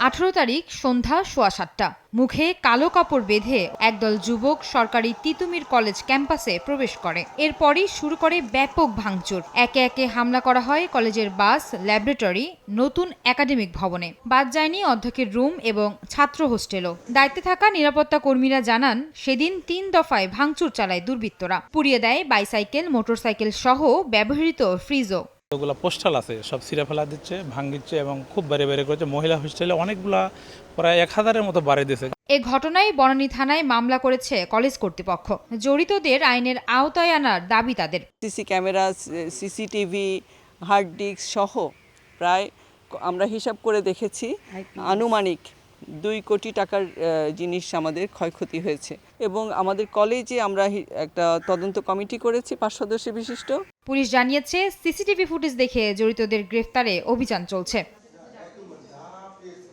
18 তারিখ সন্ধ্যা 7:15 মুখে কালো কাপড় বেঁধে একদল যুবক সরকারি তিতুমির কলেজ ক্যাম্পাসে প্রবেশ করে। এরপরই শুরু করে ব্যাপক ভাঙচুর। একে একে হামলা করা হয় কলেজের বাস, ল্যাবরেটরি, নতুন একাডেমিক ভবনে। বাদ যায়নি অধ্যক্ষের রুম এবং ছাত্র হোস্টেলও। দায়িত্বে থাকা নিরাপত্তা কর্মীরা জানান, সেদিন 3 দফায় ভাঙচুর চালায় দুর্বৃত্তরা। পুড়িয়ে দেয় বাইসাইকেল, মোটরসাইকেল সহ ব্যবহৃত ফ্রিজও। ওগুলো পোস্টাল আছে, সব ছিঁড়ে ফেলা দিচ্ছে, ভাঙিচ্ছে এবং খুব বাইরে বাইরে করেছে। মহিলা হোস্টেলে অনেকগুলা প্রায় 1000-এর মতো বাড়ি দিয়েছে। এ ঘটনায় বনানী থানায় মামলা করেছে কলেজ কর্তৃপক্ষ। জড়িতদের আইনের আওতায় আনার দাবি তাদের। CC camera, CCTV, hard disk সহ প্রায় আমরা হিসাব করে দেখেছি আনুমানিক 2 কোটি টাকার জিনিস আমাদের ক্ষয়ক্ষতি হয়েছে। এবং আমাদের কলেজে আমরা একটা তদন্ত কমিটি করেছি 5 সদস্য বিশিষ্ট। পুলিশ জানিয়েছে, সিসিটিভি ফুটেজ দেখে জড়িতদের গ্রেফতারে অভিযান চলছে।